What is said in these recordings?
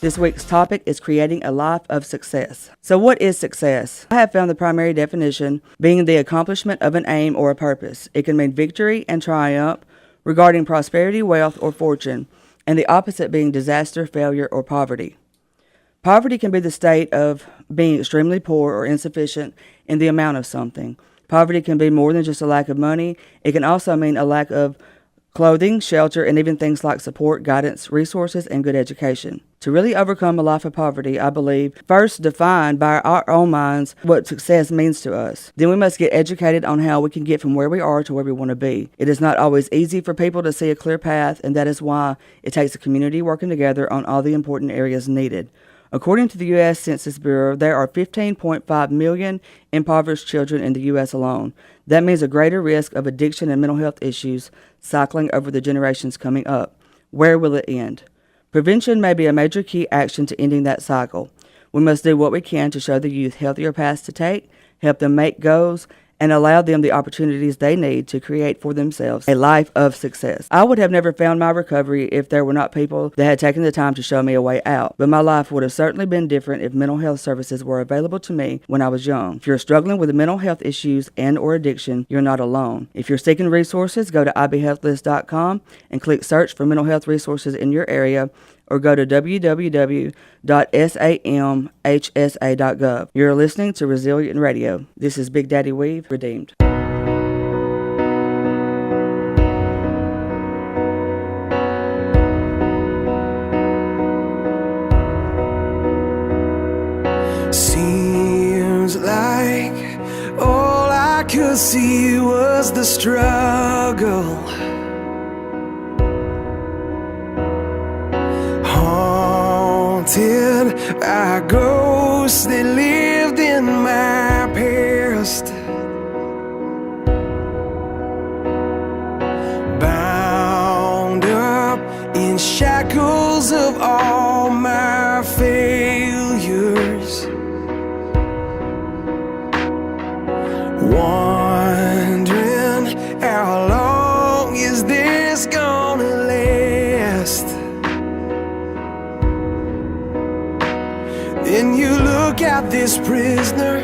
This week's topic is creating a life of success. So what is success? I have found the primary definition being the accomplishment of an aim or a purpose. It can mean victory and triumph regarding prosperity, wealth, or fortune, and the opposite being disaster, failure, or poverty. Poverty can be the state of being extremely poor or insufficient in the amount of something. Poverty can be more than just a lack of money. It can also mean a lack of clothing, shelter, and even things like support, guidance, resources, and good education. To really overcome a life of poverty, I believe, first define by our own minds what success means to us. Then we must get educated on how we can get from where we are to where we want to be. It is not always easy for people to see a clear path, and that is why it takes a community working together on all the important areas needed. According to the U.S. Census Bureau, there are 15.5 million impoverished children in the U.S. alone. That means a greater risk of addiction and mental health issues cycling over the generations coming up. Where will it end? Prevention may be a major key action to ending that cycle. We must do what we can to show the youth healthier paths to take, help them make goals, and allow them the opportunities they need to create for themselves a life of success. I would have never found my recovery if there were not people that had taken the time to show me a way out, but my life would have certainly been different if mental health services were available to me when I was young. If you're struggling with mental health issues and or addiction, you're not alone. If you're seeking resources, go to ibhealthlist.com and click search for mental health resources in your area, or go to www.samhsa.gov. You're listening to Resilient Radio. This is Big Daddy Weave, Redeemed. Seems like all I could see was the struggle. Haunted by ghosts that lived in my past, bound up in shackles of all my failures, wondering how long is this gonna last. Then you look at this prisoner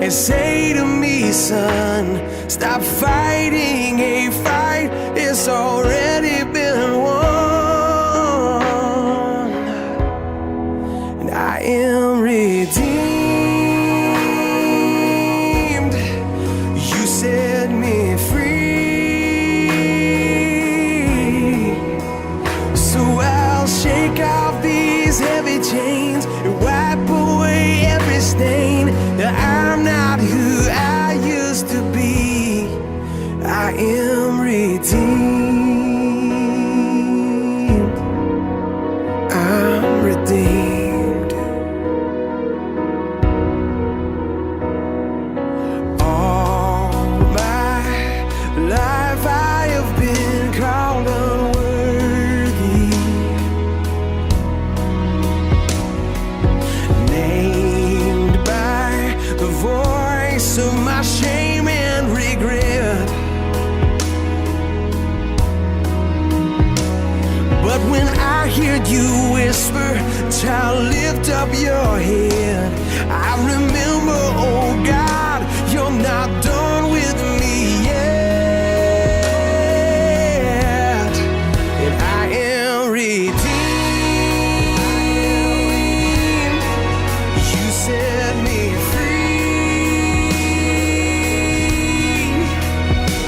and say to me, son, stop fighting a fight it's already been won. And I am redeemed. You set me free. So I'll shake off these heavy chains and wipe away every stain. That I'm not who I used to be. I am redeemed. I'm redeemed. All my life I have been called unworthy, named by the voice of my shame and regret. But when I heard you whisper, child, lift up your head, I remember, oh God, you're not done with me yet. And I am redeemed. You set me free.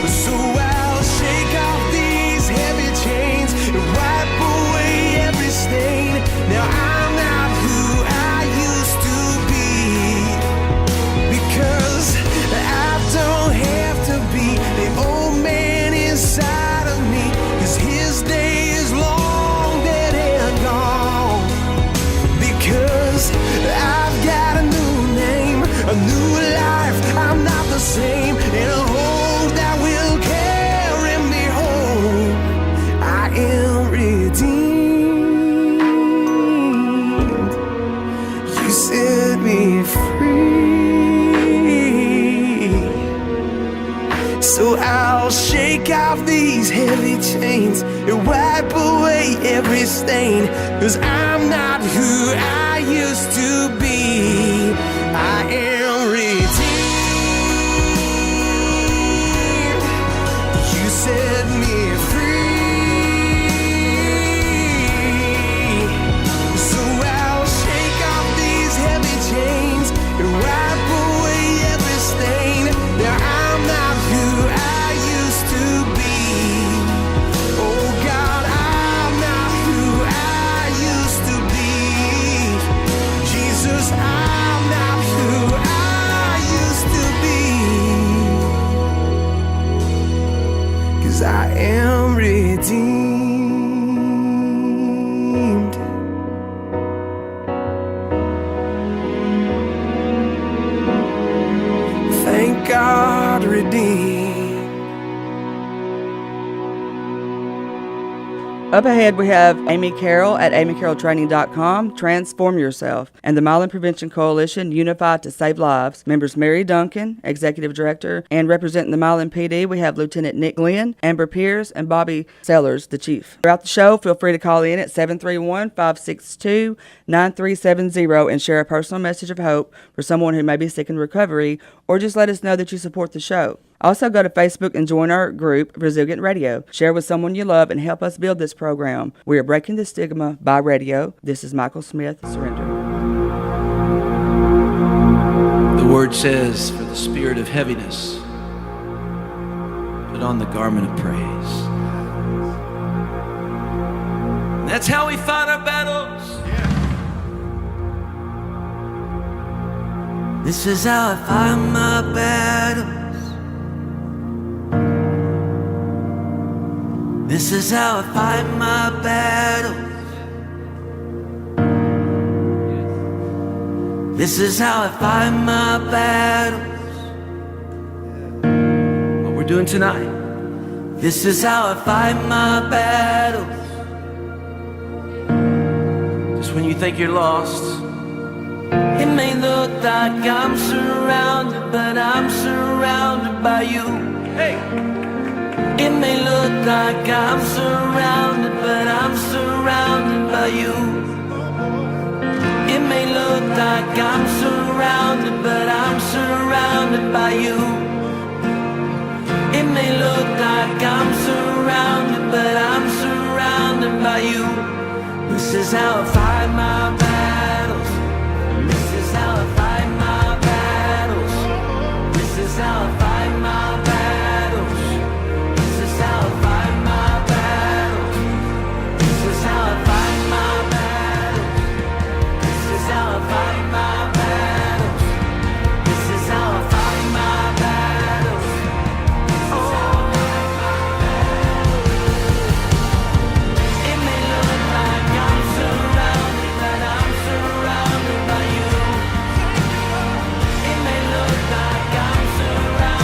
So I'll shake off these heavy chains and wipe away every stain. Now I'm not who I used to be, because I don't have to be the old man inside of me, 'cause his day is long dead and gone. Because I've got a new name, a new life, I'm not the same, and a hope that will carry me home. I am redeemed. You set me free. So I'll shake off these heavy chains and wipe away every stain. 'Cause I'm not who I used to be. I am redeemed. You set me free. So I'll shake off these heavy chains and wipe away every stain. Now I'm not who I used to be. Oh God, I'm not who I used to be. Jesus, I'm not who I used to be. 'Cause I am redeemed. Thank God, redeemed. Up ahead, we have Amy Carroll at amycarrolltraining.com, Transform Yourself, and the Myelin Prevention Coalition, Unify to Save Lives. Members Mary Duncan, Executive Director, and representing the Myelin PD, we have Lieutenant Nick Glenn, Amber Pierce, and Bobby Sellers, the Chief. Throughout the show, feel free to call in at 731-562-9370 and share a personal message of hope for someone who may be sick in recovery, or just let us know that you support the show. Also, go to Facebook and join our group, Resilient Radio. Share with someone you love and help us build this program. We are breaking the stigma by radio. This is Michael Smith. Surrender. The word says, for the spirit of heaviness, put on the garment of praise. And that's how we fight our battles. This is how I fight my battles. This is how I fight my battles. This is how I fight my battles. What we're doing tonight. This is how I fight my battles. Just when you think you're lost, it may look like I'm surrounded, but I'm surrounded by you. Hey! It may look like I'm surrounded, but I'm surrounded by you. It may look like I'm surrounded, but I'm surrounded by you. It may look like I'm surrounded, but I'm surrounded by you. This is how I fight my battles. This is how I fight my battles. This is how I fight my battles. This is how I fight my battles. This is how I fight my battles. This is how I fight my battles. This is how I fight my battles. It may look like I'm surrounded, but I'm surrounded by you. It may look like I'm surrounded.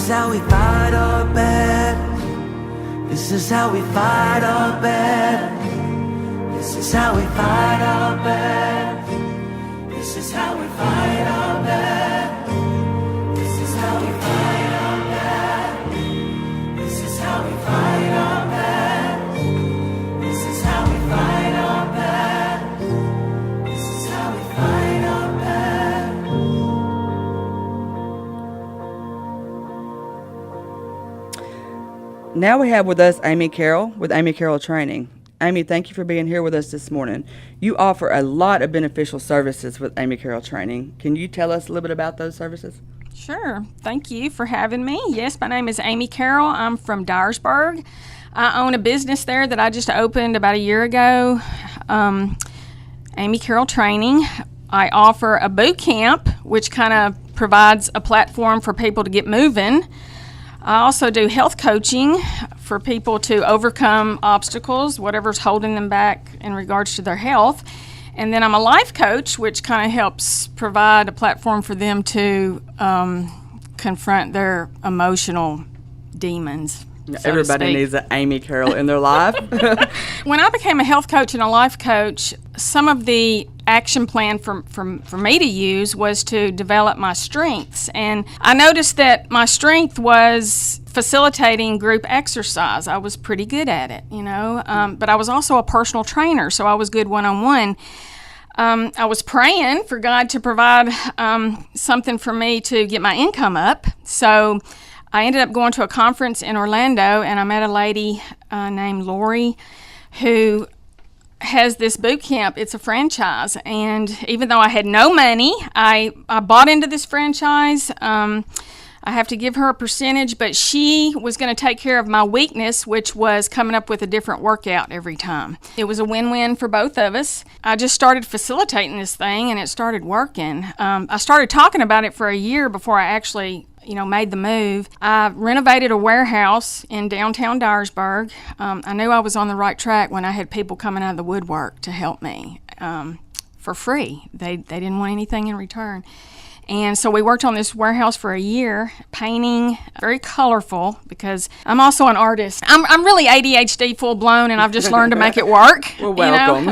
how we fight our battles. This is how we fight our battles. This is how we fight our battles. This is how we fight our battles. This is how we fight our battles. This is how we fight our battles. This is how we fight our battles. This is how we fight our battles. Now we have with us Amy Carroll with Amy Carroll Training. Amy, thank you for being here with us this morning. You offer a lot of beneficial services with Amy Carroll Training. Can you tell us a little bit about those services? Sure. Thank you for having me. Yes, my name is Amy Carroll. I'm from Dyersburg. I own a business there that I just opened about a year ago, Amy Carroll Training. I offer a boot camp, which kind of provides a platform for people to get moving. I also do health coaching for people to overcome obstacles, whatever's holding them back in regards to their health. And then I'm a life coach, which kind of helps provide a platform for them to confront their emotional demons. so to Everybody speak. needs an Amy Carroll in their life. When I became a health coach and a life coach, some of the action plan for me to use was to develop my strengths. And I noticed that my strength was facilitating group exercise. I was pretty good at it, but I was also a personal trainer, so I was good one-on-one. I was praying for God to provide something for me to get my income up. So I ended up going to a conference in Orlando, and I met a lady named Lori who has this boot camp. It's a franchise, and even though I had no money, I bought into this franchise. I have to give her a percentage, but she was going to take care of my weakness, which was coming up with a different workout every time. It was a win-win for both of us. I just started facilitating this thing, and it started working. I started talking about it for a year before I actually made the move. I renovated a warehouse in downtown Dyersburg. I knew I was on the right track when I had people coming out of the woodwork to help me for free. They didn't want anything in return. And so we worked on this warehouse for a year, painting, very colorful, because I'm also an artist. I'm really ADHD full blown, and I've just learned to make it work. Well, welcome.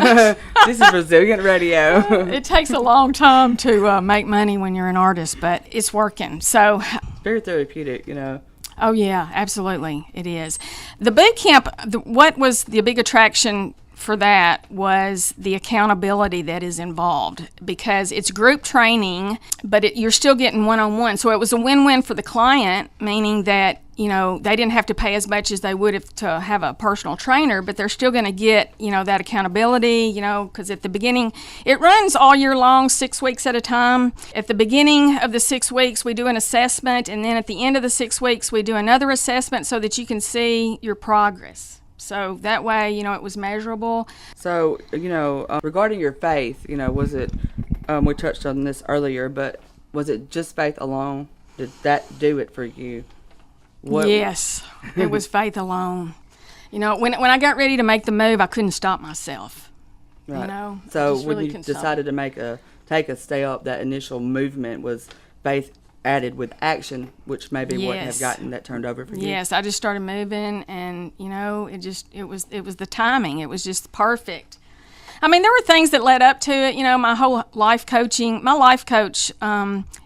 This is Resilient Radio. It takes a long time to make money when you're an artist, but it's working. So, Very therapeutic, Oh yeah, absolutely, it is. The boot camp, what was the big attraction for that was the accountability that is involved, because it's group training, but you're still getting one-on-one. So it was a win-win for the client, meaning that they didn't have to pay as much as they would if to have a personal trainer, but they're still going to get that accountability, because at the beginning it runs all year long, 6 weeks at a time. At the beginning of the 6 weeks we do an assessment, and then at the end of the 6 weeks we do another assessment so that you can see your progress. So that way, it was measurable. So, regarding your faith, was it, we touched on this earlier, but was it just faith alone? Did that do it for you? Yes, it was faith alone. When I got ready to make the move, I couldn't stop myself. Right. So just when really you couldn't stop. decided to take a step, that initial movement was faith added with action, which maybe wouldn't have Yes. gotten that turned over for you. Yes, I just started moving, and it was the timing. It was just perfect. I mean, there were things that led up to it. My whole life coaching. My life coach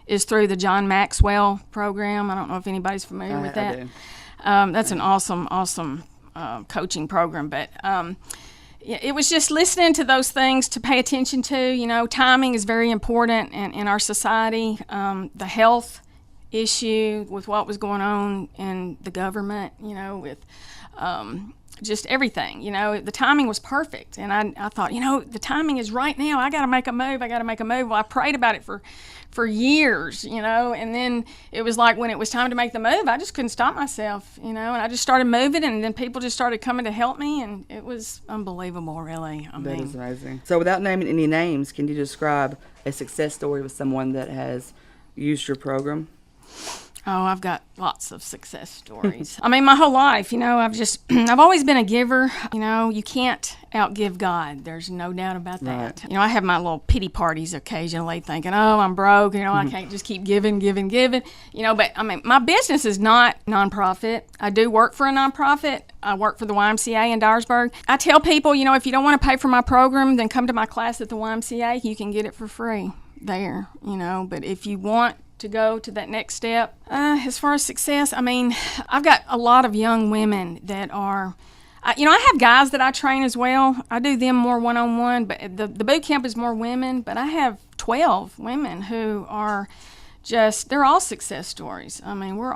is through the John Maxwell program. I don't know if anybody's familiar with that. I do. That's an awesome coaching program, but. It was just listening to those things to pay attention to. Timing is very important in our society. The health issue with what was going on in the government, with just everything. The timing was perfect. And I thought, the timing is right now. I got to make a move. Well, I prayed about it for years, and then it was like when it was time to make the move, I just couldn't stop myself, and I just started moving, and then people just started coming to help me, and it was unbelievable, really. That is amazing. So without naming any names, can you describe a success story with someone that has used your program? Oh, I've got lots of success stories. I mean, my whole life, I've always been a giver. You can't outgive God. There's no doubt about that. Right. I have my little pity parties occasionally thinking, oh, I'm broke. I can't just keep giving. But I mean, my business is not nonprofit. I do work for a nonprofit. I work for the YMCA in Dyersburg. I tell people, if you don't want to pay for my program, then come to my class at the YMCA. You can get it for free there, But if you want to go to that next step. As far as success, I mean, I've got a lot of young women that are, I have guys that I train as well. I do them more one-on-one, but the boot camp is more women, but I have 12 women who are they're all success stories. I mean, we're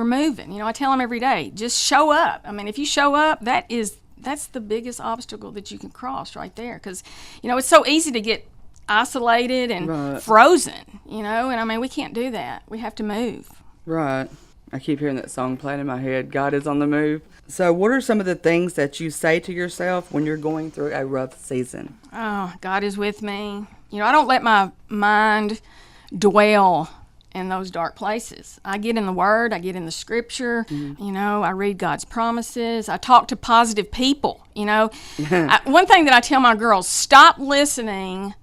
moving. I tell them every day, just show up. I mean, if you show up, that's the biggest obstacle that you can cross right there, because, it's so easy to get isolated and frozen, and I mean, we can't do that. We have to move. Right. I keep hearing that song playing in my head, God is on the move. So what are some of the things that you say to yourself when you're going through a rough season? Oh, God is with me. I don't let my mind dwell in those dark places. I get in the Word, I get in the Scripture, I read God's promises, I talk to positive people, one thing that I tell my girls, stop listening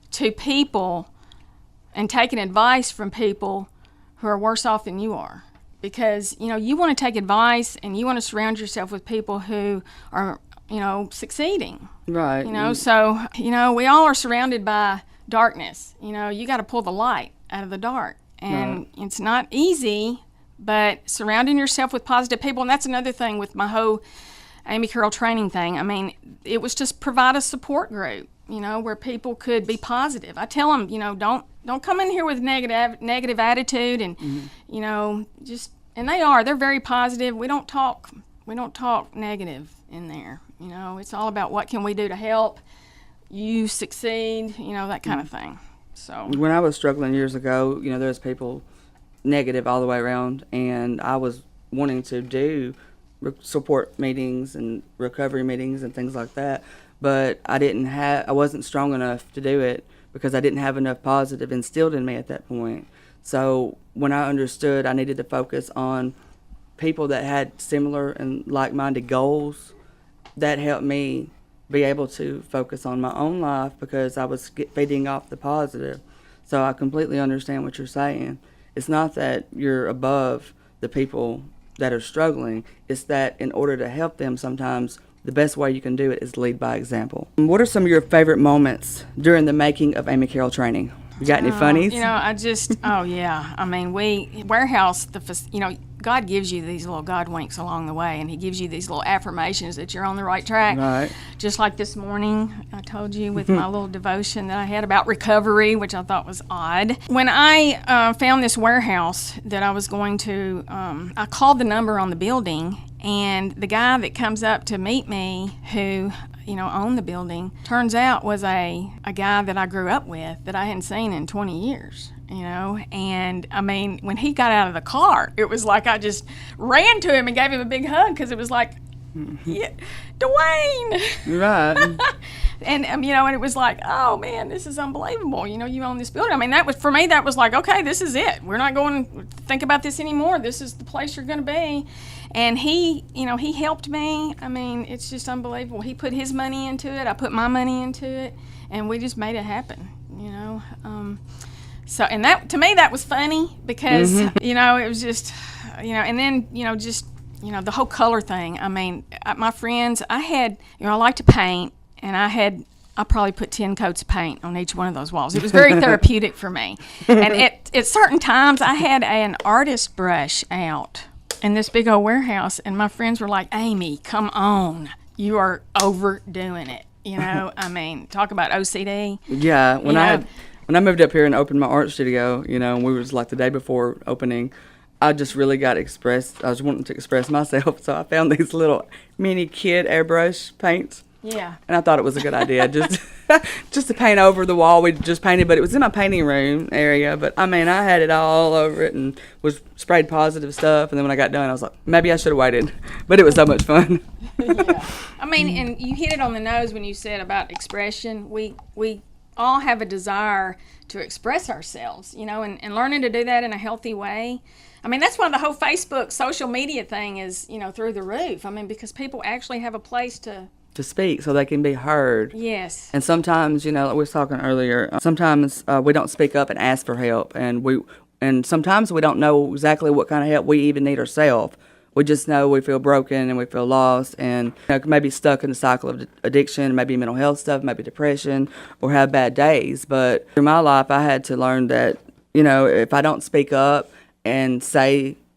to people and taking advice from people who are worse off than you are, because you want to take advice and you want to surround yourself with people who are succeeding, right? So we all are surrounded by darkness. You got to pull the light out of the dark, and it's not easy, but surrounding yourself with positive people. And that's another thing with my whole Amy Carroll training thing. I mean, it was just provide a support group, where people could be positive. I tell them, don't come in here with negative attitude, and and they're very positive. We don't talk negative in there. It's all about what can we do to help you succeed, that kind of thing. So when I was struggling years ago, there was people negative all the way around, and I was wanting to do support meetings and recovery meetings and things like that, but I wasn't strong enough to do it because I didn't have enough positive instilled in me at that point. So when I understood I needed to focus on people that had similar and like-minded goals, that helped me be able to focus on my own life because I was feeding off the positive. So I completely understand what you're saying. It's not that you're above the people that are struggling. It's that in order to help them, sometimes the best way you can do it is lead by example. What are some of your favorite moments during the making of Amy Carroll training? You got any funnies? Oh yeah. I mean, God gives you these little God winks along the way, and He gives you these little affirmations that you're on the right track. Right. Just like this morning, I told you with my little devotion that I had about recovery, which I thought was odd. When I found this warehouse that I was going to, I called the number on the building, and the guy that comes up to meet me, who owned the building, turns out was a guy that I grew up with that I hadn't seen in 20 years. And I mean, when he got out of the car, it was like I just ran to him and gave him a big hug, because it was like, yeah, Dwayne. Right. And and it was like, oh man, this is unbelievable. You own this building. I mean, that was, for me, that was like, okay, this is it. We're not going to think about this anymore. This is the place you're going to be. And he helped me. I mean, it's just unbelievable. He put his money into it. I put my money into it, and we just made it happen. So, and that, to me, that was funny because, it was just, and then, the whole color thing. I mean, my friends, I like to paint, and I probably put 10 coats of paint on each one of those walls. It was very therapeutic for me. And at certain times, I had an artist brush out in this big old warehouse, and my friends were like, Amy, come on. You are overdoing it. I mean, talk about OCD. Yeah, when I moved up here and opened my art studio, and we was like the day before opening, I just really got expressed. I was wanting to express myself, so I found these little mini kid airbrush paints. Yeah. And I thought it was a good idea, just to paint over the wall. We just painted, but it was in my painting room area. But I mean, I had it all over it and was sprayed positive stuff. And then when I got done, I was like, maybe I should have waited. But it was so much fun. Yeah. I mean, and you hit it on the nose when you said about expression. all have a desire to express ourselves, and learning to do that in a healthy way. I mean, that's why the whole Facebook social media thing is, through the roof. I mean, because people actually have a place to speak so they can be heard. Yes. And sometimes, like we was talking earlier, sometimes we don't speak up and ask for help, and sometimes we don't know exactly what kind of help we even need ourselves. We just know we feel broken and we feel lost and maybe stuck in the cycle of addiction, maybe mental health stuff, maybe depression, or have bad days. But through my life, I had to learn that, if I don't speak up and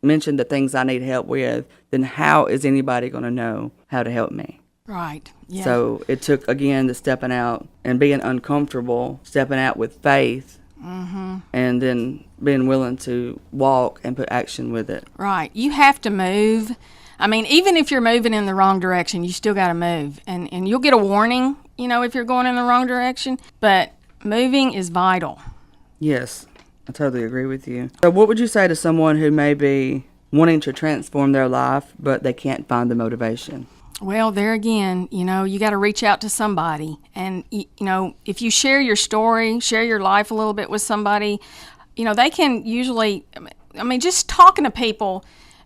mention the things I need help with, then how is anybody going to know how to help me? Right. Yeah. So it took, again, the stepping out and being uncomfortable, stepping out with faith, and then being willing to walk and put action with it. Right. You have to move. I mean, even if you're moving in the wrong direction, you still got to move. And you'll get a warning, if you're going in the wrong direction. But moving is vital. Yes, I totally agree with you. So what would you say to someone who may be wanting to transform their life, but they can't find the motivation? Well, there again, you got to reach out to somebody. And, if you share your story, share your life a little bit with somebody, they can usually, just talking to people,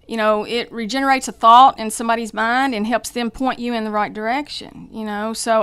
it regenerates a thought in somebody's mind and helps them point you in the right direction, So,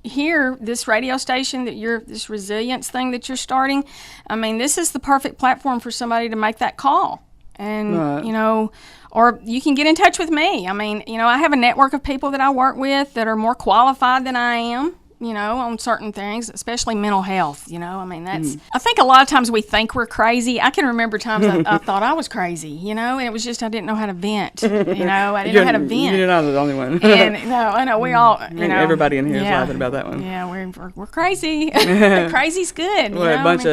here, this radio station this resilience thing that you're starting, this is the perfect platform for somebody to make that call. And, right. Or you can get in touch with me. I have a network of people that I work with that are more qualified than I am, on certain things, especially mental health, that's, I think a lot of times we think we're crazy. I can remember times I thought I was crazy, and it was just I didn't know how to vent, I didn't know how to vent. You're not the only one. And no, I know we all, everybody in here is laughing about that one. Yeah, we're crazy. Crazy's good. What was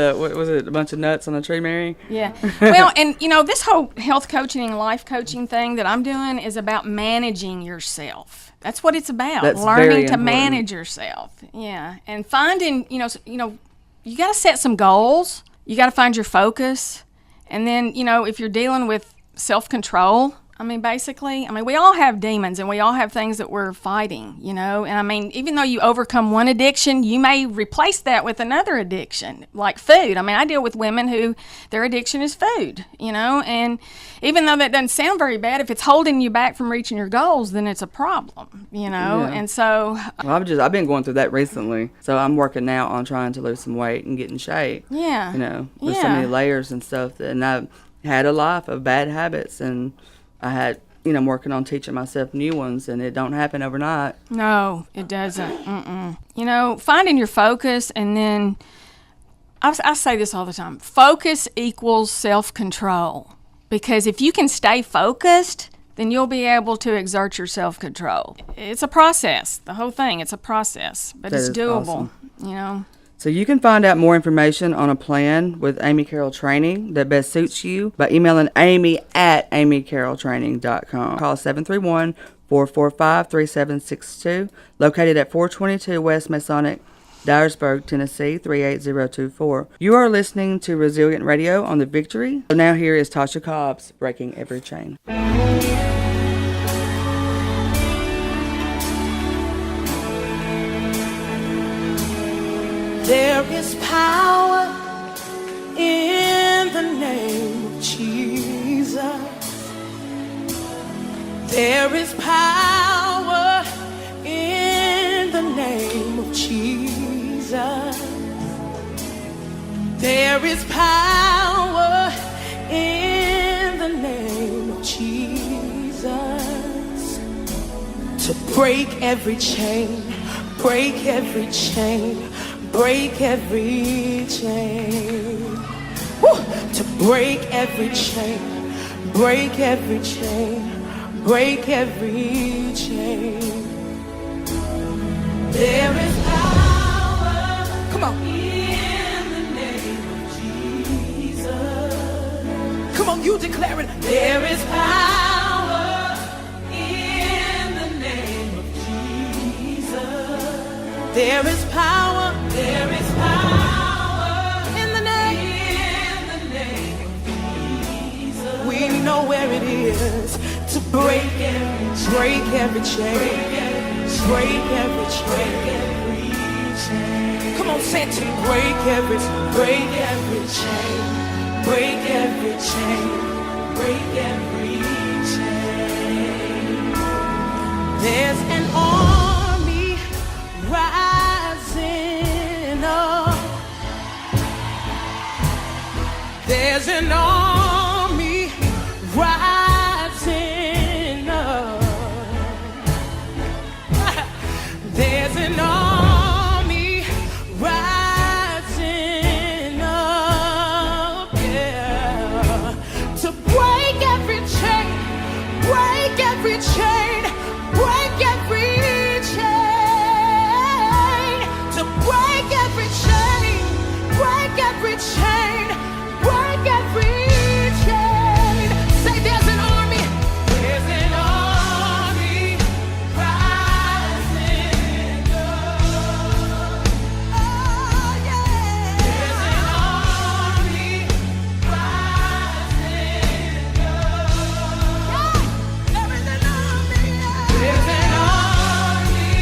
it? A bunch of nuts on a tree, Mary? Yeah. Well, and this whole health coaching and life coaching thing that I'm doing is about managing yourself. That's what it's about. That's learning to manage yourself. Yeah. And finding, you got to set some goals. You got to find your focus. And then, if you're dealing with self-control, basically, we all have demons and we all have things that we're fighting, And even though you overcome one addiction, you may replace that with another addiction, like food. I deal with women who their addiction is food, And even though that doesn't sound very bad, if it's holding you back from reaching your goals, then it's a problem, Yeah. And so... Well, I've been going through that recently. So I'm working now on trying to lose some weight and get in shape. Yeah. With so many layers and stuff. And I've had a life of bad habits, and I had, I'm working on teaching myself new ones, and it don't happen overnight. No, it doesn't. Finding your focus, and then I say this all the time, focus equals self-control. Because if you can stay focused, then you'll be able to exert your self-control. It's a process, the whole thing. It's a process, but it's doable, awesome. So you can find out more information on a plan with Amy Carroll Training that best suits you by emailing Amy at amycarrolltraining.com. Call 731-445-3762, located at 422 West Masonic, Dyersburg, Tennessee, 38024. You are listening to Resilient Radio on The Victory. So now here is Tasha Cobbs, Breaking Every Chain. There is power in the name of Jesus. There is power in the name of Jesus. There is power in the name of Jesus to break every chain, break every chain. Break every chain. Woo! To break every chain, break every chain, break every chain. There is power. Come on. In the name of Jesus. Come on, you declare it. There is power in the name of Jesus. There is power. There is power in the name of Jesus. We know where it is to break every chain, break every chain. Come on, say to break every chain, break every chain, break every chain. There's an army rising up. There's an army rising up. There's an army rising up, yeah, to break every chain, break every chain, break every chain, to break every chain, break every chain, break every chain. Say there's an army, there's an army rising up. Oh yeah, there's an army rising up. Yeah, there is an army. Yeah. There's an army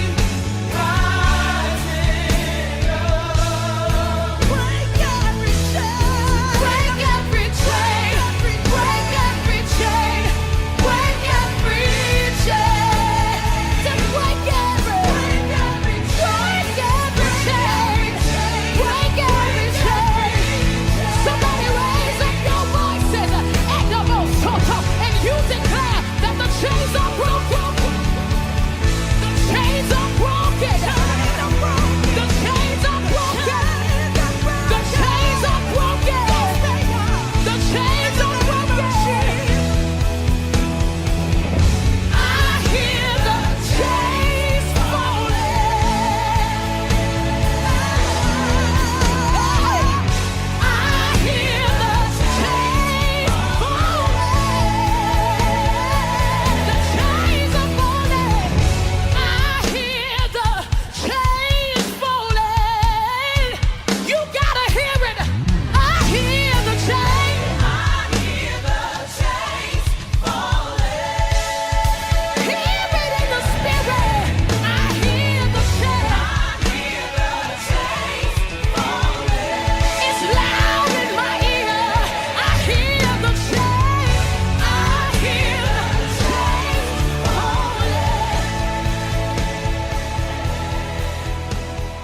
rising up. Break every chain, break every chain, break every chain, break every chain, to break every chain, break every chain. Somebody raise up your voices and the most and you declare that the chains are broken. The chains are broken. The chains are broken. The chains are broken. The chains are broken. I hear the chains falling. I hear the chains falling. The chains are falling. I hear the chains falling. You gotta hear it. I hear the chains. I hear the chains falling. Hear it in the spirit. I hear the chains. I hear the chains falling. It's loud in my ear. I hear the chains. I hear the chains falling.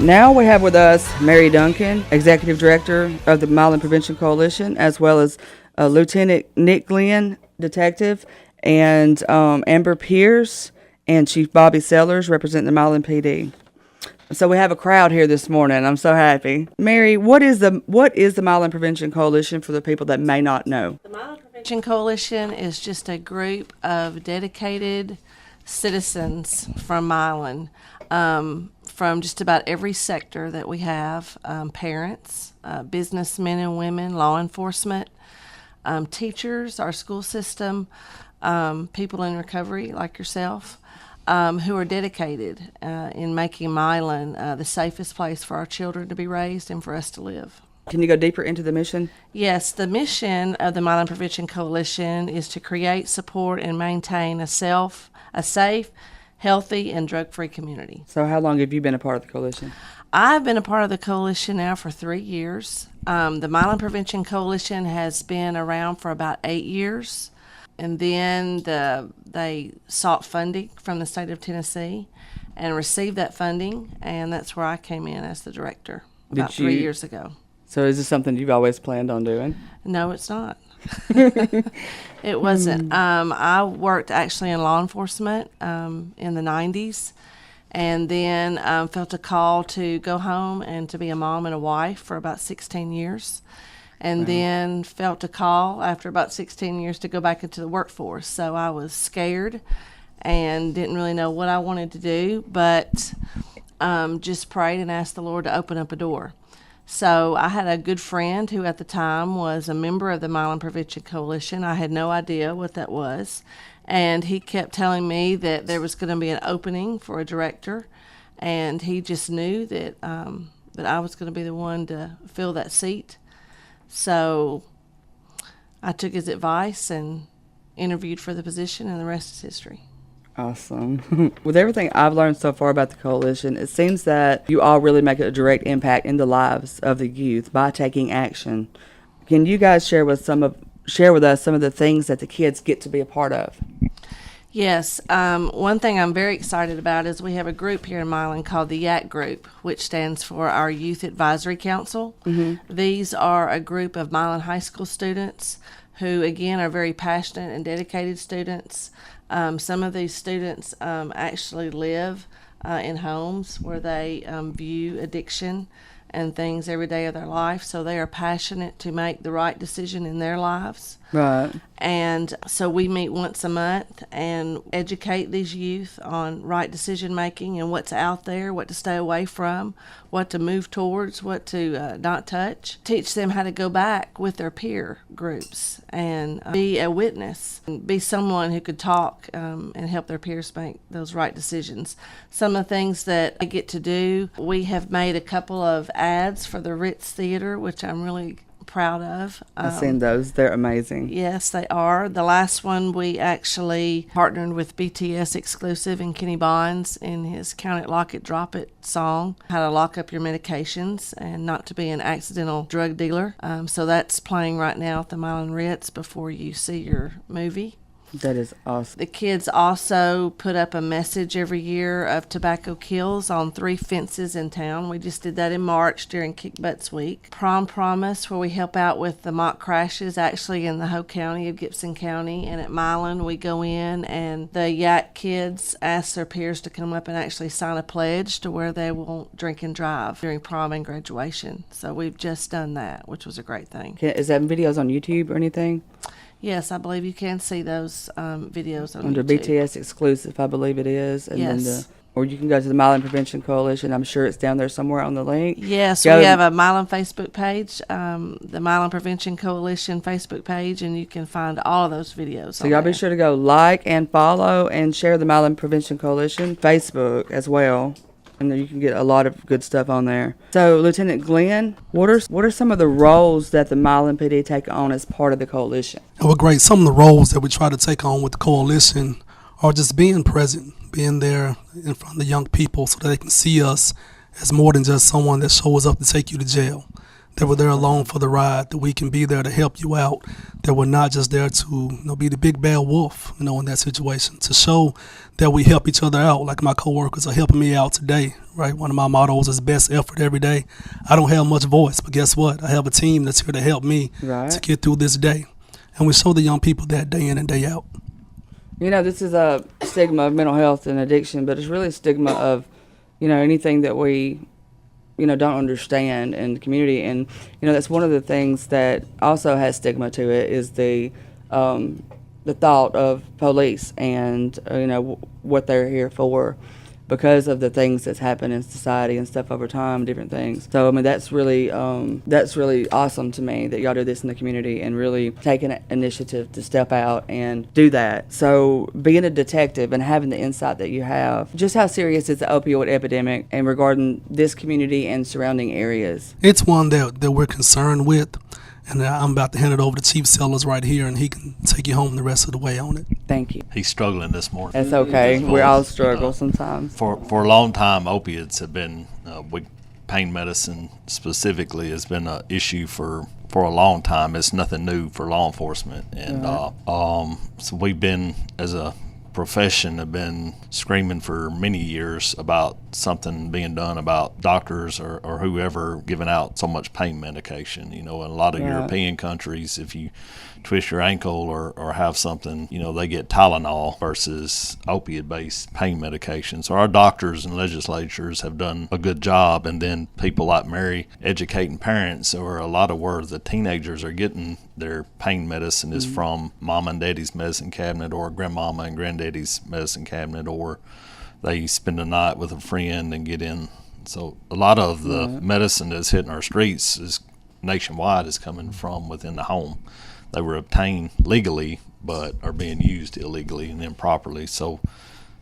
Now we have with us Mary Duncan, Executive Director of the Myelin Prevention Coalition, as well as Lieutenant Nick Glenn, Detective, and Amber Pierce, and Chief Bobby Sellers, representing the Myelin PD. So we have a crowd here this morning. I'm so happy. Mary, what is the Myelin Prevention Coalition for the people that may not know? The Myelin Prevention Coalition is just a group of dedicated citizens from Myelin, from just about every sector that we have, parents, businessmen and women, law enforcement, teachers, our school system, people in recovery like yourself, who are dedicated in making Myelin the safest place for our children to be raised and for us to live. Can you go deeper into the mission? Yes, the mission of the Myelin Prevention Coalition is to create, support, and maintain a safe, healthy, and drug-free community. So how long have you been a part of the coalition? I've been a part of the coalition now for 3 years. The Myelin Prevention Coalition has been around for about 8 years. And then they sought funding from the state of Tennessee and received that funding, and that's where I came in as the director about 3 years ago. So is this something you've always planned on doing? No, it's not. It wasn't. I worked actually in law enforcement in the 90s, and then felt a call to go home and to be a mom and a wife for about 16 years. And then felt a call after about 16 years to go back into the workforce. So I was scared and didn't really know what I wanted to do, but just prayed and asked the Lord to open up a door. So I had a good friend who at the time was a member of the Myelin Prevention Coalition. I had no idea what that was. And he kept telling me that there was going to be an opening for a director. And he just knew that, that I was going to be the one to fill that seat. So I took his advice and interviewed for the position, and the rest is history. Awesome. With everything I've learned so far about the coalition, it seems that you all really make a direct impact in the lives of the youth by taking action. Can you guys share with us some of the things that the kids get to be a part of? Yes. One thing I'm very excited about is we have a group here in Milan called the YAC Group, which stands for our Youth Advisory Council. These are a group of Milan High School students who, again, are very passionate and dedicated students. Some of these students actually live in homes where they view addiction and things every day of their life, so they are passionate to make the right decision in their lives. Right. And so we meet once a month and educate these youth on right decision making and what's out there, what to stay away from, what to move towards, what to not touch. Teach them how to go back with their peer groups and be a witness, and be someone who could talk and help their peers make those right decisions. Some of the things that I get to do, we have made a couple of ads for the Ritz Theater, which I'm really proud of. I've seen those. They're amazing. Yes, they are. The last one, we actually partnered with BTS Exclusive and Kenny Bonds in his Count It, Lock It, Drop It song, how to lock up your medications and not to be an accidental drug dealer. So that's playing right now at the Milan Ritz before you see your movie. That is awesome. The kids also put up a message every year of tobacco kills on 3 fences in town. We just did that in March during Kick Butts Week. Prom Promise, where we help out with the mock crashes, actually in the whole county of Gibson County. And at Milan, we go in and the YAC kids ask their peers to come up and actually sign a pledge to where they won't drink and drive during prom and graduation. So we've just done that, which was a great thing. Is that videos on YouTube or anything? Yes, I believe you can see those videos on Under YouTube. BTS Exclusive, I believe it is. And Yes. then or you can go to the Milan Prevention Coalition. I'm sure it's down there somewhere on the link. Yes, Go- we have a Milan Facebook page, the Milan Prevention Coalition Facebook page, and you can find all of those videos. So y'all be sure to go like and follow and share the Milan Prevention Coalition Facebook as well. And then you can get a lot of good stuff on there. So, Lieutenant Glenn, what are some of the roles that the Milan PD take on as part of the coalition? Well, great. Some of the roles that we try to take on with the coalition are just being present, being there in front of the young people so that they can see us as more than just someone that shows up to take you to jail. That we're there along for the ride, that we can be there to help you out, that we're not just there to be the big bad wolf, in that situation, to show that we help each other out, like my coworkers are helping me out today, right? One of my mottos is best effort every day. I don't have much voice, but guess what? I have a team that's here to help me to get through this day. And we show the young people that day in and day out. This is a stigma of mental health and addiction, but it's really a stigma of, anything that we don't understand in the community. And that's one of the things that also has stigma to it is the thought of police and what they're here for, because of the things that's happened in society and stuff over time, different things. So that's really awesome to me that y'all do this in the community and really take an initiative to step out and do that. So being a detective and having the insight that you have, just how serious is the opioid epidemic and regarding this community and surrounding areas? It's one that we're concerned with, and I'm about to hand it over to Chief Sellers right here, and he can take you home the rest of the way on it. Thank you. He's struggling this morning. That's okay. We all struggle sometimes. For a long time, opiates have been, pain medicine specifically has been an issue for a long time. It's nothing new for law enforcement. And so we've been, as a profession, have been screaming for many years about something being done about doctors or whoever giving out so much pain medication. In a lot of European countries, if you twist your ankle or have something, they get Tylenol versus opiate-based pain medication. So our doctors and legislatures have done a good job, and then people like Mary educating parents, or a lot of where the teenagers are getting their pain medicine is from mom and daddy's medicine cabinet, or grandmama and granddaddy's medicine cabinet, or they spend the night with a friend and get in. So a lot of the medicine that's hitting our streets is nationwide is coming from within the home. They were obtained legally but are being used illegally and improperly. So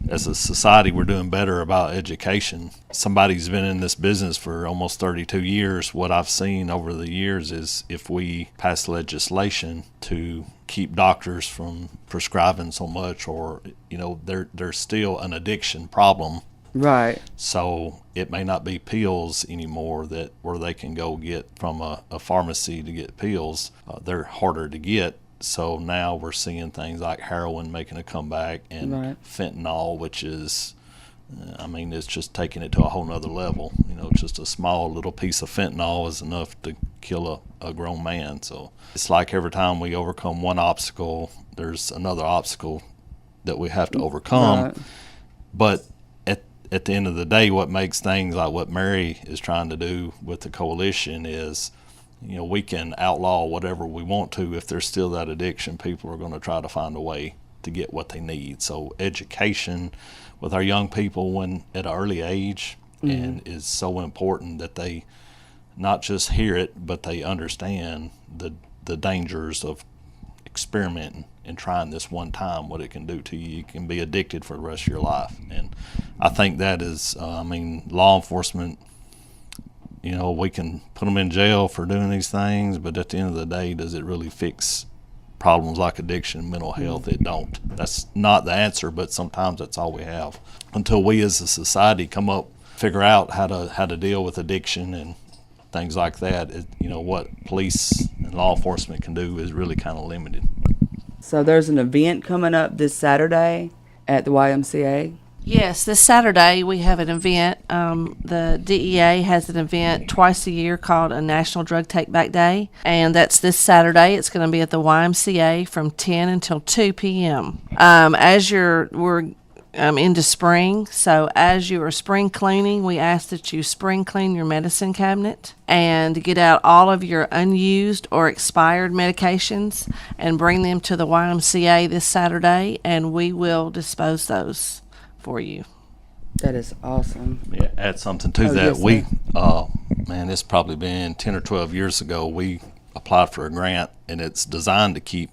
as a society, we're doing better about education. Somebody who's been in this business for almost 32 years, what I've seen over the years is if we pass legislation to keep doctors from prescribing so much, or, there's still an addiction problem. Right. So it may not be pills anymore where they can go get from a pharmacy to get pills. They're harder to get. So now we're seeing things like heroin making a comeback, and Right. fentanyl, which is, it's just taking it to a whole nother level. Just a small little piece of fentanyl is enough to kill a grown man. So it's like every time we overcome one obstacle, there's another obstacle that we have to overcome. Right. But at the end of the day, what makes things like what Mary is trying to do with the coalition is, we can outlaw whatever we want to. If there's still that addiction, people are going to try to find a way to get what they need. So education with our young people when at an early age and is so important that they not just hear it, but they understand the dangers of experimenting and trying this one time, what it can do to you. You can be addicted for the rest of your life. And I think that is, law enforcement, we can put them in jail for doing these things, but at the end of the day, does it really fix problems like addiction and mental health? It don't. That's not the answer, but sometimes that's all we have. Until we as a society figure out how to deal with addiction and things like that, what police and law enforcement can do is really kind of limited. So there's an event coming up this Saturday at the YMCA. Yes, this Saturday we have an event. The DEA has an event twice a year called a National Drug Take Back Day, and that's this Saturday. It's going to be at the YMCA from 10 until 2 p.m. We're into spring, so as you are spring cleaning, we ask that you spring clean your medicine cabinet and get out all of your unused or expired medications and bring them to the YMCA this Saturday, and we will dispose those for you. That is awesome. Yeah, add something to that. Yes, sir. It's probably been 10 or 12 years ago, we applied for a grant, and it's designed to keep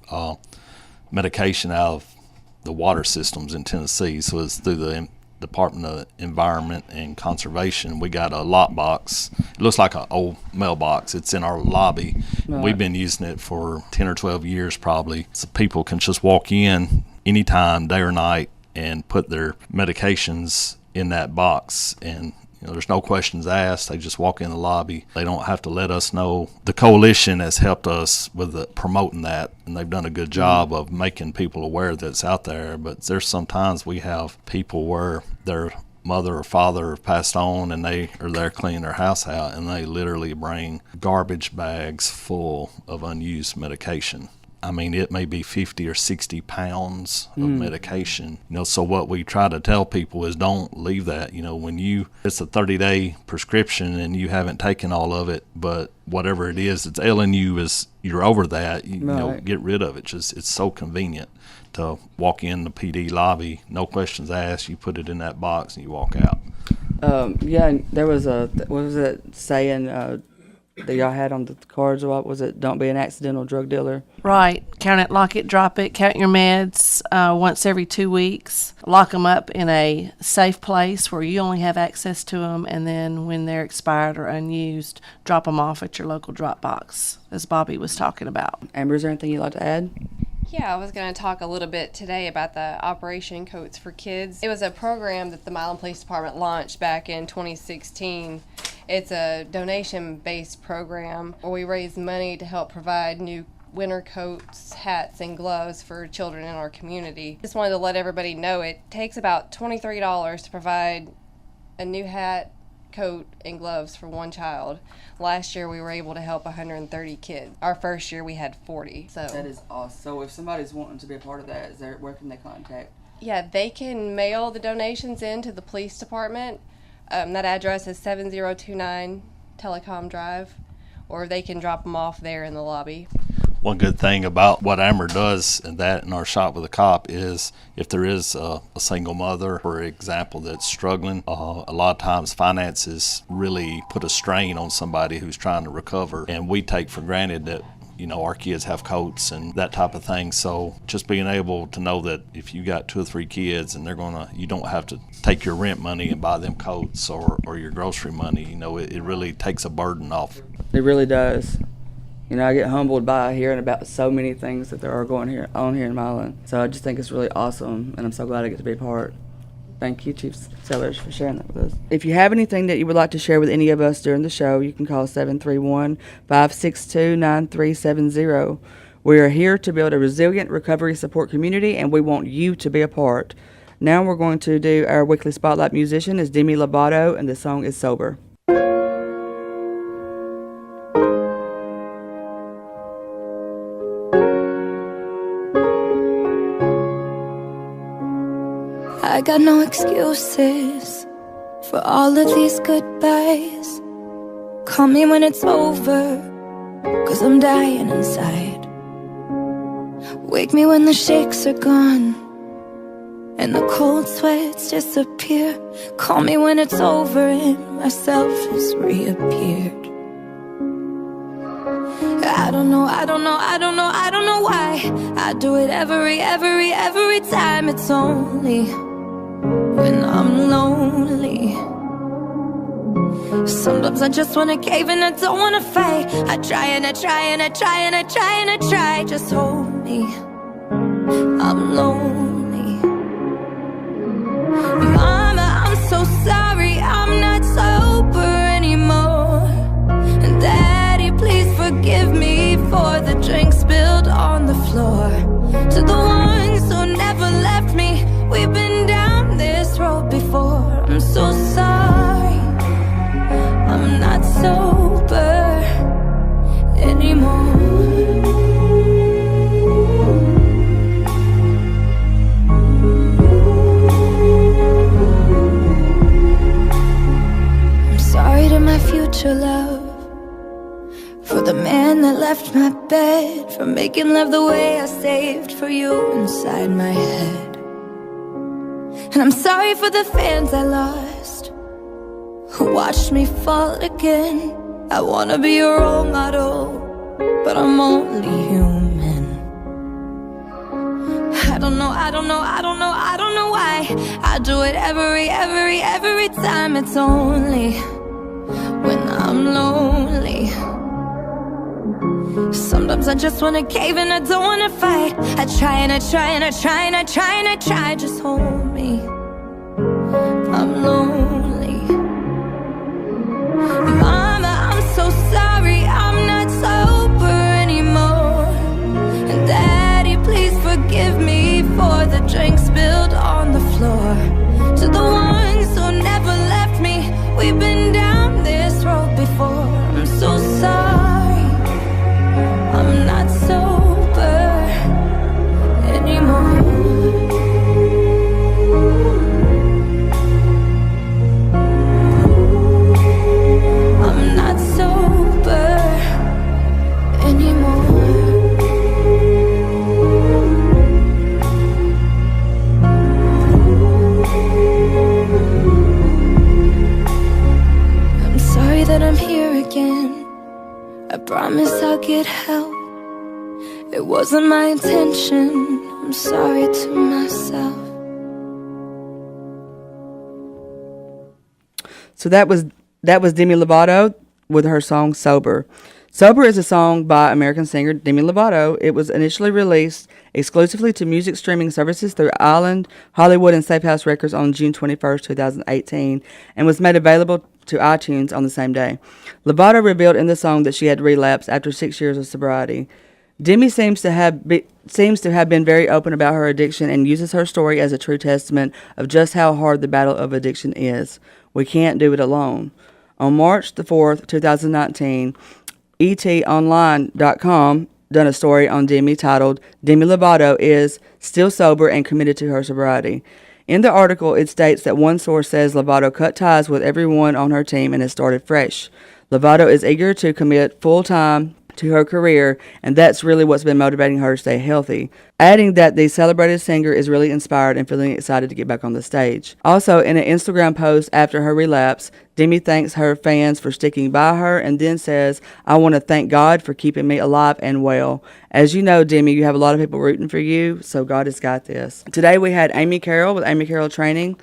medication out of the water systems in Tennessee. So it's through the Department of Environment and Conservation. We got a lock box. It looks like an old mailbox. It's in our lobby. Right. We've been using it for 10 or 12 years probably. So people can just walk in anytime, day or night, and put their medications in that box, and there's no questions asked. They just walk in the lobby. They don't have to let us know. The coalition has helped us with promoting that, and they've done a good job of making people aware that it's out there. But there's sometimes we have people where their mother or father have passed on, and they are there cleaning their house out, and they literally bring garbage bags full of unused medication. It may be 50 or 60 pounds of medication. So what we try to tell people is don't leave that. When it's a 30-day prescription and you haven't taken all of it, but whatever it is, it's ailing you is you're over that. Right. Get rid of it. It's so convenient to walk in the PD lobby, no questions asked. You put it in that box and you walk out. And there was what was it saying that y'all had on the cards? What was it? Don't be an accidental drug dealer. Right. Count it, lock it, drop it. Count your meds once every 2 weeks. Lock them up in a safe place where you only have access to them, and then when they're expired or unused, drop them off at your local drop box, as Bobby was talking about. Amber, is there anything you'd like to add? Yeah, I was going to talk a little bit today about the Operation Coats for Kids. It was a program that the Milan Police Department launched back in 2016. It's a donation-based program where we raise money to help provide new winter coats, hats, and gloves for children in our community. Just wanted to let everybody know it takes about $23 to provide a new hat, coat, and gloves for one child. Last year we were able to help 130 kids. Our first year we had 40. So That is awesome. So if somebody's wanting to be a part of that, where can they contact? yeah, they can mail the donations in to the police department. That address is 7029 Telecom Drive, or they can drop them off there in the lobby. One good thing about what Amber does in our shop with a cop is if there is a single mother, for example, that's struggling, a lot of times finances really put a strain on somebody who's trying to recover. And we take for granted that, our kids have coats and that type of thing. So just being able to know that if you got 2 or 3 kids and you don't have to take your rent money and buy them coats or your grocery money, it really takes a burden off. It really does. I get humbled by hearing about so many things that there are going on here in Milan. So I just think it's really awesome, and I'm so glad I get to be a part. Thank you, Chief Sellers, for sharing that with us. If you have anything that you would like to share with any of us during the show, you can call 731-562-9370. We are here to build a resilient recovery support community, and we want you to be a part. Now we're going to do our weekly Spotlight musician is Demi Lovato, and the song is Sober. I got no excuses for all of these goodbyes. Call me when it's over, 'cause I'm dying inside. Wake me when the shakes are gone and the cold sweats disappear. Call me when it's over and myself has reappeared. I don't know why I do it every time. It's only when I'm lonely. Sometimes I just wanna cave and I don't wanna fight. I try and I try and I try and I try and I try. Just hold me, I'm lonely. Mama, I'm so sorry, I'm not sober anymore. And Daddy, please forgive me for the drink spilled on the floor. To the ones who never left me, we've been down this road before. I'm so sorry, I'm not sober anymore. I'm sorry to my future love, for the man that left my bed, for making love the way I saved for you inside my head. And I'm sorry for the fans I lost, who watched me fall again. I wanna be your role model, but I'm only human. I don't know why I do it every time. It's only when I'm lonely. Sometimes I just wanna cave and I don't wanna fight. I try and I try and I try and I try and I try. Just hold me, I'm lonely. Mama, I'm so sorry, I'm not sober anymore. And Daddy, please forgive me for the drink spilled on the floor. To the ones who never left me, we've been down this road before. I'm so sorry, I'm not sober anymore. I'm not sober anymore. I'm sorry that I'm here again. I promise I'll get help. It wasn't my intention. I'm sorry to myself. So that was Demi Lovato with her song Sober. Sober is a song by American singer Demi Lovato. It was initially released exclusively to music streaming services through Island, Hollywood, and Safehouse Records on June 21st, 2018, and was made available to iTunes on the same day. Lovato revealed in the song that she had relapsed after 6 years of sobriety. Demi seems to have been very open about her addiction and uses her story as a true testament of just how hard the battle of addiction is. We can't do it alone. On March the 4th, 2019, etonline.com done a story on Demi titled, Demi Lovato is still sober and committed to her sobriety. In the article, it states that one source says Lovato cut ties with everyone on her team and has started fresh. Lovato is eager to commit full-time, to her career, and that's really what's been motivating her to stay healthy. Adding that the celebrated singer is really inspired and feeling excited to get back on the stage. Also, in an Instagram post after her relapse, Demi thanks her fans for sticking by her and then says, "I want to thank God for keeping me alive and well." As you know, Demi, you have a lot of people rooting for you, so God has got this. Today we had Amy Carroll with Amy Carroll Training,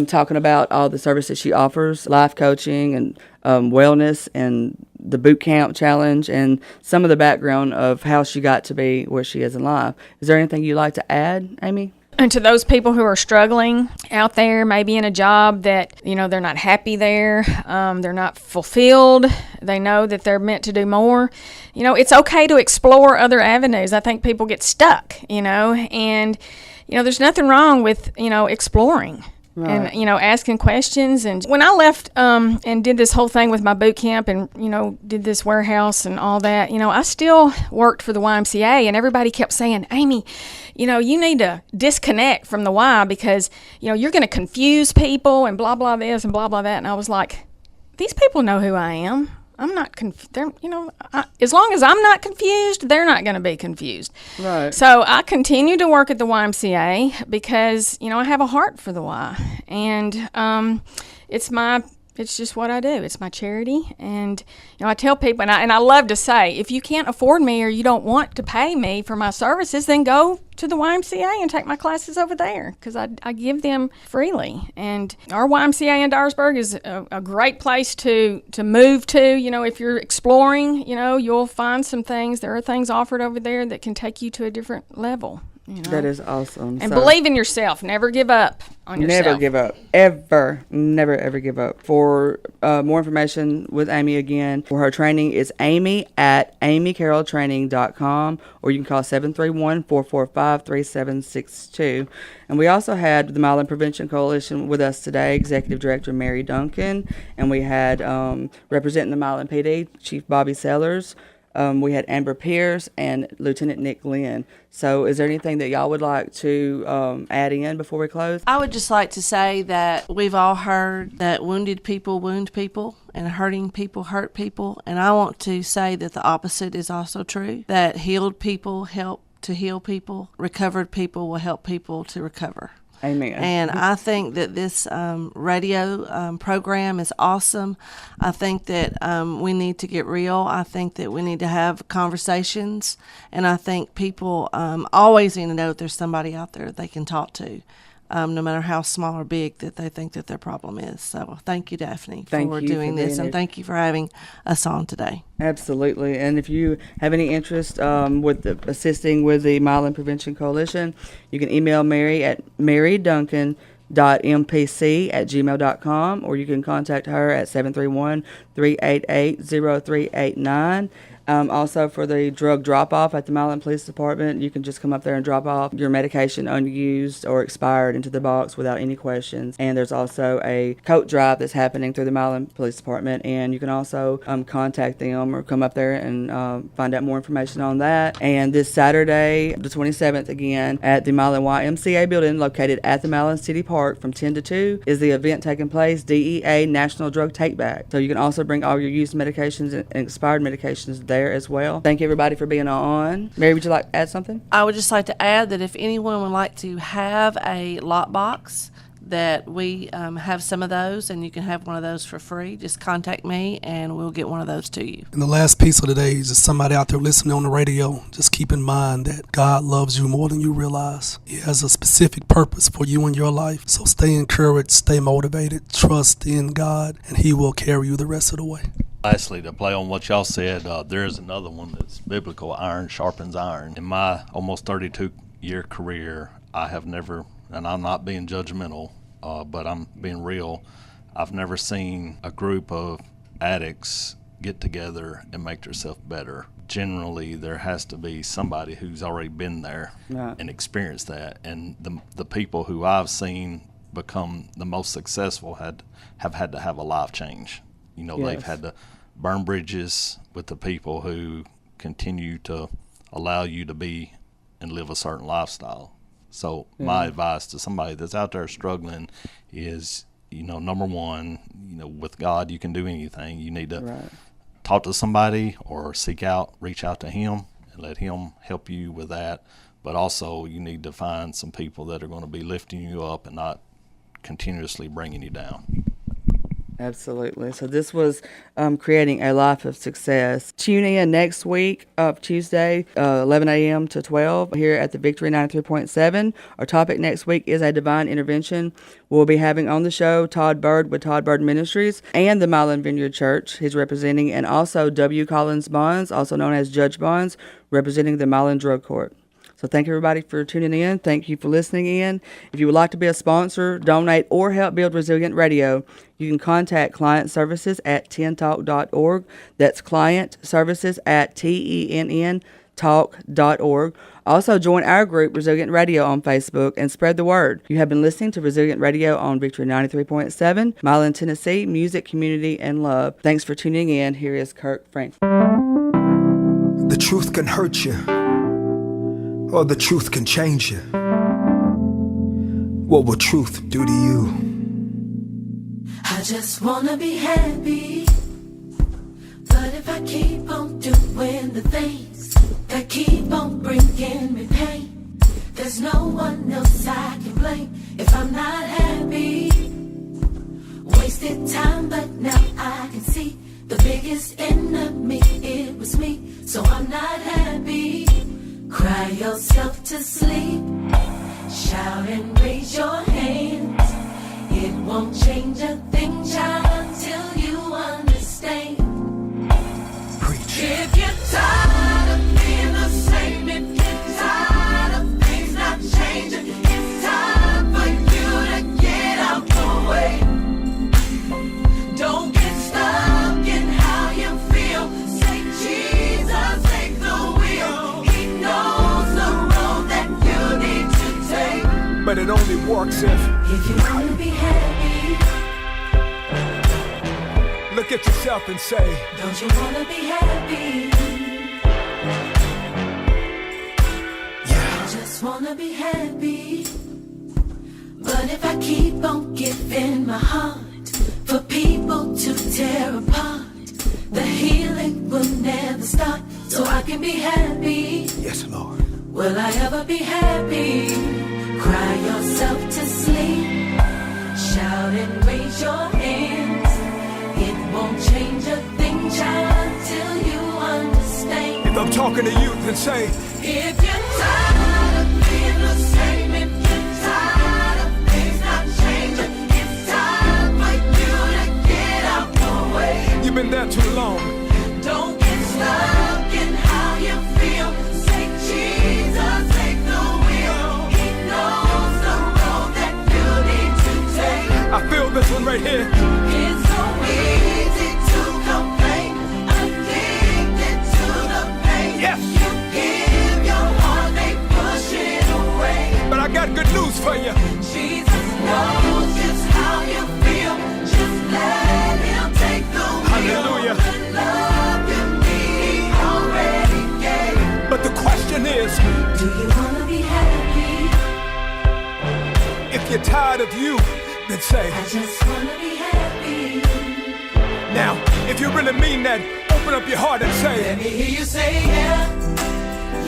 talking about all the services she offers, life coaching and wellness and the boot camp challenge and some of the background of how she got to be where she is in life. Is there anything you'd like to add, Amy? And to those people who are struggling out there, maybe in a job that, they're not happy there, they're not fulfilled, they know that they're meant to do more, it's okay to explore other avenues. I think people get stuck, and, there's nothing wrong with, exploring. Right. And, asking questions. And when I left and did this whole thing with my boot camp and, did this warehouse and all that, I still worked for the YMCA, and everybody kept saying, "Amy, you need to disconnect from the Y because, you're going to confuse people and blah, blah this and blah, blah that." And I was like, these people know who I am. I'm not confused. As long as I'm not confused, they're not going to be confused. Right. So I continue to work at the YMCA because, I have a heart for the Y. And it's just what I do. It's my charity. And, I tell people, and I love to say, if you can't afford me or you don't want to pay me for my services, then go to the YMCA and take my classes over there because I give them freely. And our YMCA in Dyersburg is a great place to move to. If you're exploring, you'll find some things. There are things offered over there that can take you to a different level. That is awesome. And believe in yourself. Never give up on yourself. Never give up. Ever. Never, ever give up. For more information with Amy again, for her training is Amy at amycarrolltraining.com, or you can call 731-445-3762. And we also had the Myelin Prevention Coalition with us today, Executive Director Mary Duncan, and we had representing the Myelin PD, Chief Bobby Sellers. We had Amber Pierce and Lieutenant Nick Lynn. So is there anything that y'all would like to add in before we close? I would just like to say that we've all heard that wounded people wound people and hurting people hurt people. And I want to say that the opposite is also true, that healed people help to heal people, recovered people will help people to recover. Amen. And I think that this radio program is awesome. I think that we need to get real. I think that we need to have conversations. And I think people always need to know that there's somebody out there they can talk to, no matter how small or big that they think that their problem is. So thank you, Daphne, for doing this. And thank you for having us on today. Absolutely. And if you have any interest with assisting with the Myelin Prevention Coalition, you can email Mary at maryduncan.mpc@gmail.com, or you can contact her at 731-388-0389. Also, for the drug drop-off at the Myelin Police Department, you can just come up there and drop off your medication unused or expired into the box without any questions. And there's also a coat drive that's happening through the Myelin Police Department, and you can also contact them or come up there and find out more information on that. And this Saturday, the 27th, again, at the Myelin YMCA building located at the Myelin City Park from 10 to 2 is the event taking place, DEA National Drug Take Back. So you can also bring all your used medications and expired medications there as well. Thank you, everybody, for being on. Mary, would you like to add something? I would just like to add that if anyone would like to have a lot box, that we have some of those, and you can have one of those for free. Just contact me, and we'll get one of those to you. And the last piece of today is just somebody out there listening on the radio. Just keep in mind that God loves you more than you realize. He has a specific purpose for you in your life. So stay encouraged, stay motivated, trust in God, and He will carry you the rest of the way. Lastly, to play on what y'all said, there is another one that's biblical. Iron sharpens iron. In my almost 32-year career, I have never, and I'm not being judgmental, but I'm being real, I've never seen a group of addicts get together and make themselves better. Generally, there has to be somebody who's already been there and experienced that. And the people who I've seen become the most successful have had to have a life change. They've had to burn bridges with the people who continue to allow you to be and live a certain lifestyle. So my advice to somebody that's out there struggling is, number one, with God you can do anything. You need to talk to somebody or reach out to him and let him help you with that. But also you need to find some people that are going to be lifting you up and not continuously bringing you down. Absolutely. So this was creating a life of success. Tune in next week, Tuesday, 11 a.m. to 12 here at the Victory 93.7. Our topic next week is a divine intervention. We'll be having on the show Todd Bird with Todd Bird Ministries and the Milan Vineyard Church he's representing, and also W. Collins Bonds, also known as Judge Bonds, representing the Milan Drug Court. So thank everybody for tuning in. Thank you for listening in. If you would like to be a sponsor, donate, or help build Resilient Radio, you can contact Client Services at tentalk.org. That's Client Services at TENNtalk.org. Also, join our group, Resilient Radio, on Facebook and spread the word. You have been listening to Resilient Radio on Victory 93.7, Milan, Tennessee, music, community, and love. Thanks for tuning in. Here is Kirk Franklin. The truth can hurt you, or the truth can change you. What will truth do to you? I just wanna be happy, but if I keep on doing the things that keep on bringing me pain, there's no one else I can blame if I'm not happy. Wasted time, but now I can see the biggest enemy, it was me, so I'm not happy. Cry yourself to sleep, shout and raise your hands. It won't change a thing, child, until you understand. Preach. If you're tired of being the same, if you're tired of things not changing, it's time for you to get out the way. Don't get stuck in how you feel. Say, Jesus, take the wheel. He knows the road that you need to take. But it only works if you want to be happy, look at yourself and say, don't you want to be happy? yeah. I just want to be happy. But if I keep on giving my heart for people to tear apart, the healing will never start, so I can be happy. Yes, Lord. Will I ever be happy? Cry yourself to sleep, shout and raise your hands. It won't change a thing, child, until you understand. If I'm talking to you, then say, if you're tired of being the same, if you're tired of things not changing, it's time for you to get out the way. you've been there too long. Don't get stuck in how you feel. Say, Jesus, take the wheel. He knows the road that you need to take. I feel this one right here. It's so easy to complain, addicted to the pain. Yes. You give your heart, they push it away. But I got good news for you. Jesus knows just how you feel. Just let him take the wheel. Hallelujah. The love you need, he already gave. But the question is, Do you wanna be happy? if you're tired of you, then say, I just wanna be happy. now, if you really mean that, open up your heart and Let say, me hear you say yeah,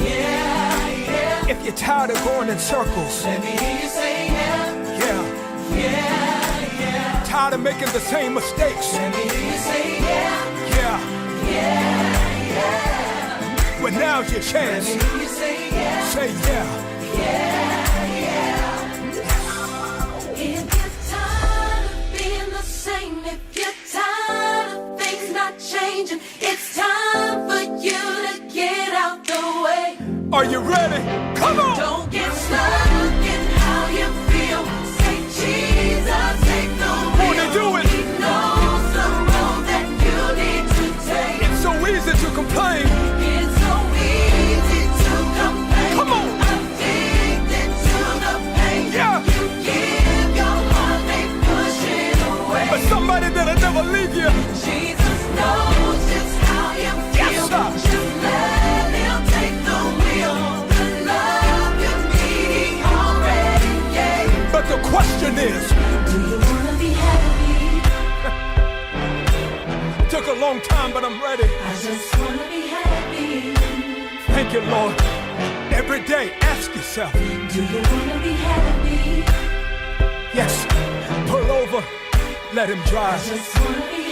yeah, yeah. if you're tired of going in circles, Let me hear you say yeah, yeah, yeah, yeah. tired of making the same mistakes, Let me hear you say yeah, yeah, yeah, yeah. well now's your Let chance. me hear you say yeah, Say yeah. yeah, yeah. If you're tired of being the same, if you're tired of things not changing, it's time for you to get out the way. Are you ready? Come on. Don't get stuck in how you feel. Say, Jesus, take the wheel. Wanna do it? He knows the road that you need to take. It's so easy to complain. It's so easy to complain. Come on. Addicted to the pain. Yeah. You give your heart, they push it away. But somebody that'll never leave you. Jesus knows just how you feel. Yes, sir. Just let him take the wheel. The love you need, he already gave. But the question is, Do you wanna be happy? it took a long long time, but I'm ready. I just wanna be happy. Thank you, Lord. Every day, ask yourself, Do you wanna be happy? yes, pull over, let him drive. Just wanna be